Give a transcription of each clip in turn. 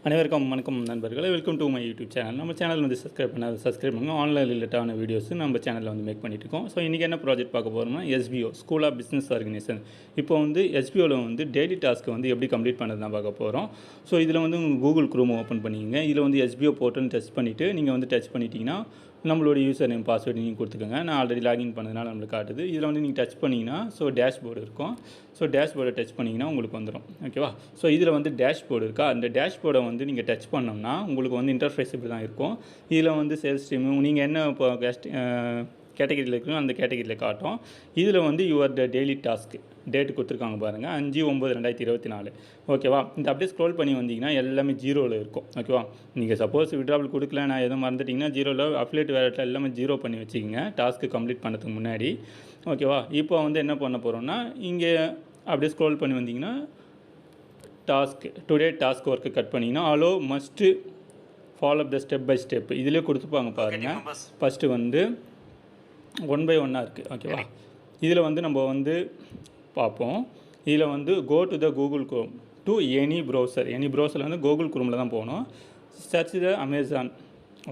அனைவருக்கும் வணக்கம் நண்பர்களே, welcome to my YouTube channel. நம்ம சேனல் வந்து சப்ஸ்கிரைப் பண்ணுங்கள். ஆன்லைன் ரிலேட்டான வீடியோஸ் நம்ம சேனலில் வந்து மேக் பண்ணிட்டு இருக்கோம். ஸோ இன்றைக்கி என்ன ப்ராஜெக்ட் பார்க்க போகிறோம்னா, SPO school of business organisation. இப்போ வந்து எஸ்பிஓவில் வந்து டெய்லி டாஸ்க்கு வந்து எப்படி கம்ப்ளீட் பண்ணுறது தான் பார்க்க போகிறோம். ஸோ இதில் வந்து கூகுள் குரோம் ஓப்பன் பண்ணிக்கங்க. இதில் வந்து எஸ்பிஓ போர்ட்டல்னு டச் பண்ணிவிட்டு நீங்கள் வந்து டச் பண்ணிட்டீங்கன்னா நம்மளோட யூசர் நேம் பாஸ்வேர்டு நீங்கள் கொடுத்துக்கோங்க. நான் ஆல்ரெடி லாகின் பண்ணதுனால நம்மளுக்கு காட்டுது. இதில் வந்து நீங்கள் டச் பண்ணிங்கன்னா டேஷ்போர்டு இருக்கும். ஸோ டேஷ்போர்டை டச் பண்ணிங்கன்னா உங்களுக்கு வந்துடும். ஓகேவா? ஸோ இதில் வந்து டேஷ்போர்டு இருக்கா, அந்த டேஷ்போர்டை வந்து நீங்கள் டச் பண்ணோம்னா உங்களுக்கு வந்து இன்டர்ஃபேஸ் இப்படி தான் இருக்கும். இதில் வந்து சேல்ஸ் டீமு நீங்கள் என்ன இப்போ கேட்டகரியில் இருக்கணும் அந்த கேட்டகரியில் காட்டும். இதில் வந்து யுவர் டெய்லி டாஸ்க்கு டேட்டு கொடுத்துருக்காங்க பாருங்கள், 5/9/2024. ஓகேவா? இந்த அப்படியே ஸ்க்ரோல் பண்ணி வந்தீங்கன்னா எல்லாமே ஜீரோவில் இருக்கும். ஓகேவா? நீங்கள் சப்போஸ் விட்ராவல் கொடுக்கல, நான் எதுவும் மறந்துட்டிங்கன்னா ஜீரோவில் அஃபிலியேட் வேலட்டில் எல்லாமே ஜீரோ பண்ணி வச்சுக்கிங்க டாஸ்க்கு கம்ப்ளீட் பண்ணுறதுக்கு முன்னாடி. ஓகேவா? இப்போ வந்து என்ன பண்ண போகிறோம்னா, இங்கே அப்படியே ஸ்க்ரோல் பண்ணி வந்தீங்கன்னா task today task work cut பண்ணிங்கன்னா அலோ must follow the step by step இதிலே கொடுத்துப்பாங்க பாருங்கள். ஃபஸ்ட்டு வந்து 1 by 1 இருக்குது. ஓகேவா? இதில் வந்து நம்ம வந்து பார்ப்போம். இதில் வந்து go to the Google Chrome to any browser வந்து கூகுள் குரோமில் தான் போகணும். Search the Amazon.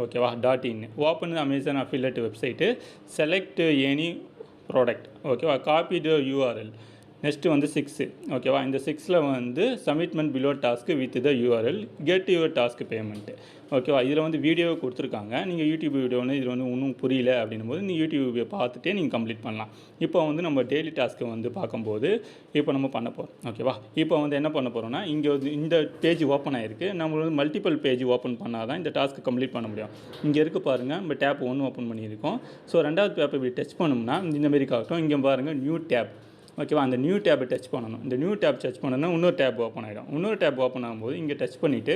ஓகேவா? .in open Amazon affiliate website, select any product. ஓகேவா? Copy the URL. நெக்ஸ்ட்டு வந்து 6. ஓகேவா? இந்த 6ல் வந்து submitment below task with the URL get your task payment. ஓகேவா? இதில் வந்து வீடியோ கொடுத்துருக்காங்க. நீங்கள் யூடியூப் வீடியோ வந்து இதில் வந்து ஒன்றும் புரியல அப்படின்னும் போது நீங்கள் யூடியூப் வீடியோ பார்த்துட்டே நீங்கள் கம்ப்ளீட் பண்ணலாம். இப்போ வந்து நம்ம டெய்லி டாஸ்க்கை வந்து பார்க்கும்போது இப்போ நம்ம பண்ண போகிறோம். ஓகேவா? இப்போ வந்து என்ன பண்ண போகிறோம்னா, இங்கே வந்து இந்த பேஜ் ஓப்பன் ஆகிருக்கு. நம்ம வந்து மல்டிபிள் பேஜ் ஓப்பன் பண்ணால் தான் இந்த டாஸ்க்கு கம்ப்ளீட் பண்ண முடியும். இங்கே இருக்குது பாருங்கள், நம்ம டேப் 1 ஓப்பன் பண்ணியிருக்கோம். ஸோ 2வது டேப்பை இப்படி டச் பண்ணோம்னா இந்தமாரி காட்டும். இங்கே பாருங்கள் நியூ டேப். ஓகேவா? அந்த நியூ டேப்பை டச் பண்ணணும். இந்த நியூ டேப் டச் பண்ணணும்னா இன்னொரு டேப் ஓப்பன் ஆகிடும். இன்னொரு டேப் ஓப்பன் ஆகும்போது இங்கே டச் பண்ணிவிட்டு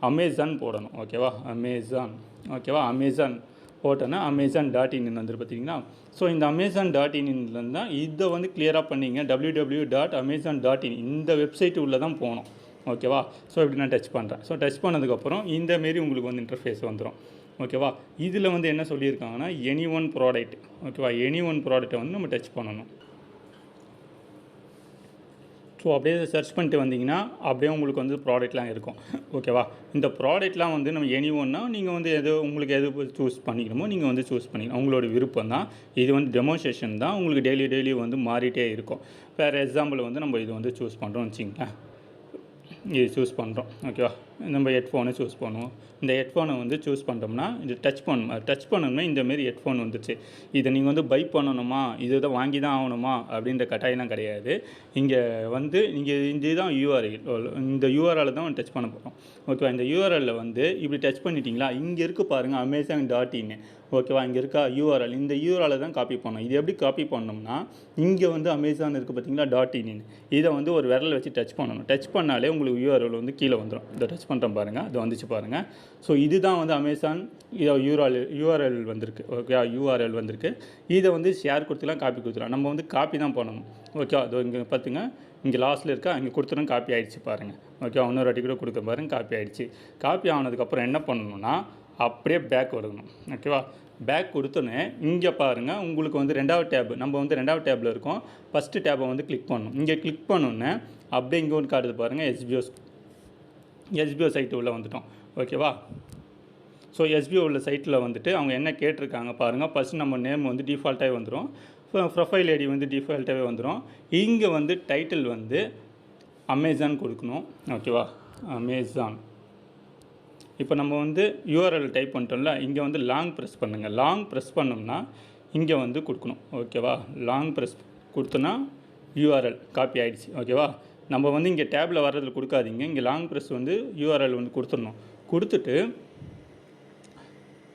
அமேசான் போடணும். ஓகேவா? அமேசான். ஓகேவா? அமேசான் போட்டோன்னா அமேசான்.in வந்துட்டு பார்த்தீங்கன்னா. ஸோ இந்த அமேசான்.in தான் இதை வந்து கிளியராக பண்ணிங்க. www.amazon.in இந்த வெப்சைட் உள்ளே தான் போகணும். ஓகேவா? ஸோ இப்படி நான் டச் பண்ணுறேன். ஸோ டச் பண்ணதுக்கப்புறம் இந்தமாரி உங்களுக்கு வந்து இன்டர்ஃபேஸ் வந்துடும். ஓகேவா? இதில் வந்து என்ன சொல்லியிருக்காங்கன்னா எனி ஒன் ப்ராடக்ட். ஓகேவா? எனி ஒன் ப்ராடக்ட்டை வந்து நம்ம டச் பண்ணணும். ஸோ அப்படியே சர்ச் பண்ணிட்டு வந்தீங்கன்னா அப்படியே உங்களுக்கு வந்து ப்ராடக்ட்லாம் இருக்கும். ஓகேவா? இந்த ப்ராடக்ட்லாம் வந்து நம்ம எனி ஒன்னா நீங்கள் வந்து உங்களுக்கு எது சூஸ் பண்ணிக்கணுமோ நீங்கள் வந்து சூஸ் பண்ணிக்கணும். உங்களோட விருப்பம் தான். இது வந்து டெமோன்ஸ்ட்ரேஷன் தான். உங்களுக்கு டெய்லி வந்து மாறிட்டே இருக்கும். ஃபார் எக்ஸாம்பிள் வந்து நம்ம இது வந்து சூஸ் பண்ணுறோம்னு வச்சுங்களேன். இது சூஸ் பண்ணுறோம். ஓகேவா? நம்ம ஹெட்ஃபோனை சூஸ் பண்ணுவோம். இந்த ஹெட்ஃபோனை வந்து சூஸ் பண்ணிட்டோம்னா இது டச் பண்ணணும்னா இந்தமாரி ஹெட்ஃபோன் வந்துச்சு. இதை நீங்கள் வந்து பை பண்ணணுமா, இது தான் வாங்கி தான் ஆகணுமா அப்படின்ற கட்டாயம்லாம் கிடையாது. இங்கே வந்து நீங்கள் இதுதான் யூஆர்எல், இந்த யூஆர்எல் தான் டச் பண்ண போகிறோம். ஓகேவா? இந்த யூஆர்எல்லில் வந்து இப்படி டச் பண்ணிட்டீங்களா, இங்கே இருக்குது பாருங்கள் அமேசான்.in. ஓகேவா? இங்கே இருக்கா யூஆர்எல், இந்த யூஆர்எலை தான் காப்பி பண்ணணும். இது எப்படி காப்பி பண்ணோம்னா, இங்கே வந்து அமேசான் இருக்குது பார்த்தீங்களா .in, இதை வந்து ஒரு விரலை வச்சு டச் பண்ணணும். டச் பண்ணாலே உங்களுக்கு யூஆர்எல் வந்து கீழே வந்துடும். இதை டச் பண்ணுறோம் பாருங்கள், அது வந்துச்சு பாருங்கள். ஸோ இதுதான் வந்து அமேசான் இதை யூஆர்எல் வந்திருக்கு. ஓகே? யூஆர்எல் வந்திருக்கு. இதை வந்து ஷேர் கொடுத்துலாம் காப்பி கொடுத்துலாம். நம்ம வந்து காப்பி தான் பண்ணணும். ஓகே? அதோ இங்கே பார்த்துங்க, இங்கே லாஸ்ட்டில் இருக்கா, இங்கே கொடுத்துரும் காப்பி ஆகிடுச்சு பாருங்கள். ஓகே? இன்னொரு வாட்டி கூட கொடுக்க பாருங்கள், காப்பி ஆகிடுச்சு. காப்பி ஆனதுக்கப்புறம் என்ன பண்ணணும்னா அப்படியே பேக் வரணும். ஓகேவா? பேக் கொடுத்தோன்னே இங்கே பாருங்கள், உங்களுக்கு வந்து 2வது டேப், நம்ம வந்து 2வது டேப்பில் இருக்கோம். ஃபஸ்ட்டு டேப்பை வந்து கிளிக் பண்ணணும். இங்கே கிளிக் பண்ணோன்னே அப்படியே இங்கே ஒன்று காட்டுது பாருங்கள், எஸ்பிஓ சைட்டு உள்ளே வந்துட்டோம். ஓகேவா? ஸோ எஸ்பிஓ உள்ள சைட்டில் வந்துட்டு அவங்க என்ன கேட்டிருக்காங்க பாருங்கள். ஃபஸ்ட்டு நம்ம நேம் வந்து டிஃபால்ட்டாகவே வந்துடும். ப்ரொஃபைல் ஐடி வந்து டிஃபால்ட்டாகவே வந்துடும். இங்கே வந்து டைட்டில் வந்து அமேசான் கொடுக்கணும். ஓகேவா? அமேசான். இப்போ நம்ம வந்து யூஆர்எல் டைப் பண்ணிட்டோம்ல, இங்கே வந்து லாங் ப்ரெஸ் பண்ணுங்கள். லாங் ப்ரெஸ் பண்ணோம்னா இங்கே வந்து கொடுக்கணும். ஓகேவா? லாங் ப்ரெஸ் கொடுத்தோன்னா யூஆர்எல் காப்பி ஆகிடுச்சு. ஓகேவா? நம்ம வந்து இங்கே டேப்பில் வர்றதில் கொடுக்காதீங்க. இங்கே லாங் ப்ரெஸ் வந்து யூஆர்எல் வந்து கொடுத்துடணும். கொடுத்துட்டு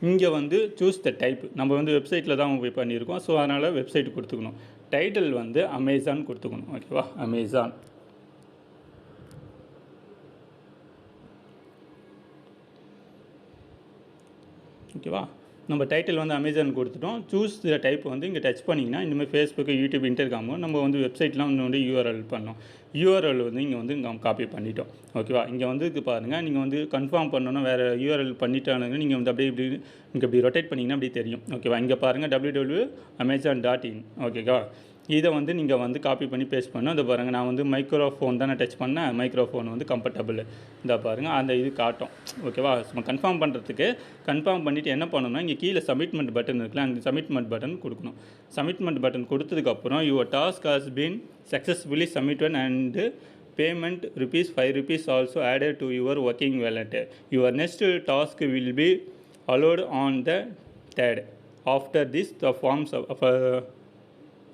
இங்கே வந்து சூஸ் த டைப். நம்ம வந்து வெப்சைட்டில் தான் போய் பண்ணியிருக்கோம். ஸோ அதனால் வெப்சைட் கொடுத்துக்கணும். டைட்டில் வந்து அமேசான் கொடுத்துக்கணும். ஓகேவா? அமேசான். ஓகேவா? நம்ம டைட்டில் வந்து அமேசான் கொடுத்துட்டோம். சூஸ் த டைப் வந்து இங்கே டச் பண்ணிங்கன்னா இந்தமாதிரி ஃபேஸ்புக்கு, யூடியூப், இன்ஸ்டாகிராமோ நம்ம வந்து வெப்சைட்லாம் வந்து யூஆர்எல் பண்ணோம். யூஆர்எல் வந்து இங்கே வந்து காப்பி பண்ணிட்டோம். ஓகேவா? இங்கே வந்து இது பாருங்கள், நீங்கள் வந்து கன்ஃபார்ம் பண்ணணும் வேறு யூஆர்எல் பண்ணிட்டானுங்க. நீங்கள் வந்து அப்படியே இங்கே இப்படி ரொட்டேட் பண்ணிங்கன்னா அப்படி தெரியும். ஓகேவா? இங்கே பாருங்கள் www.amazon.in. ஓகேவா? இதை வந்து நீங்கள் வந்து காப்பி பண்ணி பேஸ்ட் பண்ணணும். இதை பாருங்கள், நான் வந்து மைக்ரோஃபோன் தானே டச் பண்ணேன், மைக்ரோஃபோன் வந்து கம்ஃபர்டபுள். இந்த பாருங்கள் அந்த இது காட்டும். ஓகேவா? நம்ம கன்ஃபார்ம் பண்ணுறதுக்கு கன்ஃபார்ம் பண்ணிவிட்டு என்ன பண்ணணும்னா, இங்கே கீழே சப்மிட்மெண்ட் பட்டன் இருக்குல்ல, அந்த சப்மிட்மெண்ட் பட்டன் கொடுக்கணும். சப்மிட்மெண்ட் பட்டன் கொடுத்ததுக்கப்புறம் your task has been successfully submitted and payment ₹5 also added to your working wallet. Your next task will be allowed on the 3rd. After this the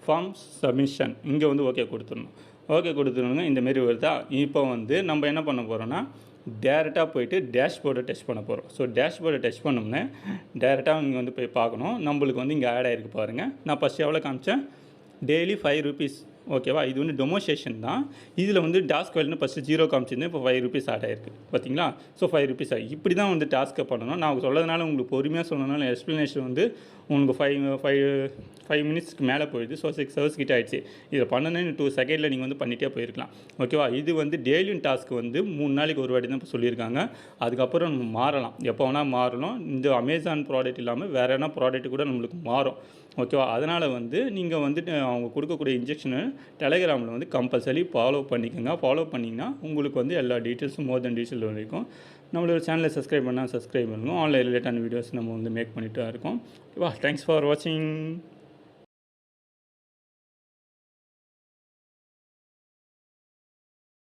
form submission இங்கே வந்து okay கொடுத்துடணும். Okay கொடுத்துருங்க. இந்தமாரி வருதா? இப்போ வந்து நம்ம என்ன பண்ண போகிறோன்னா, டேரெக்டாக போய்ட்டு டேஷ்போர்டை டச் பண்ண போகிறோம். ஸோ டேஷ்போர்டை டச் பண்ணோம்னா டேரெக்டாக இங்கே வந்து போய் பார்க்கணும். நம்மளுக்கு வந்து இங்கே ஆட் ஆகிருக்கு பாருங்கள். நான் ஃபஸ்ட்டு எவ்வளோ காமிச்சேன்? டெய்லி ₹5. ஓகேவா? இது வந்து டெமோஸ்ட்ரேஷன் தான். இதில் வந்து டாஸ்க் வேல்யூன்னு ஃபஸ்ட்டு 0 காமிச்சிருந்தேன், இப்போ ₹5 ஆட் ஆகிருக்கு பார்த்தீங்களா? ஸோ ₹5 இப்படி தான் வந்து டாஸ்க்கை பண்ணணும். நான் சொல்லதுனால உங்களுக்கு பொறுமையாக சொன்னதுனால எக்ஸ்ப்ளனேஷன் வந்து உங்களுக்கு 5 மினிட்ஸ்க்கு மேலே போயிடுது. ஸோ 6 ஹவர்ஸ் கிட்ட ஆகிடுச்சு. இதை பண்ணணுன்னு 2 செகண்டில் நீங்கள் வந்து பண்ணிகிட்டே போயிருக்கலாம். ஓகேவா? இது வந்து டெய்லியும் டாஸ்க் வந்து 3 நாளைக்கு ஒரு வாட்டி தான் இப்போ சொல்லியிருக்காங்க. அதுக்கப்புறம் நம்ம மாறலாம், எப்போ வேணால் மாறலாம். இந்த அமேசான் ப்ராடக்ட் இல்லாமல் வேறு என்ன ப்ராடக்ட் கூட நம்மளுக்கு மாறும். ஓகேவா? அதனால் வந்து நீங்கள் வந்துட்டு அவங்க கொடுக்கக்கூடிய இன்ஜெக்ஷனை டெலகிராமில் வந்து கம்பல்சரி ஃபாலோ பண்ணிக்கோங்க. ஃபாலோ பண்ணிங்கன்னா உங்களுக்கு வந்து எல்லா டீட்டெயில்ஸும் மோர் தென் டீட்டெயில் வரைக்கும் நம்மளோட சேனலை சப்ஸ்கிரைப் பண்ணால் சப்ஸ்கிரைப் பண்ணுங்கள். ஆன்லைன் ரிலேட்டான வீடியோஸ் நம்ம வந்து மேக் பண்ணிட்டு தான் இருக்கோம். ஓகேவா? தேங்க்ஸ் ஃபார் வாட்சிங்.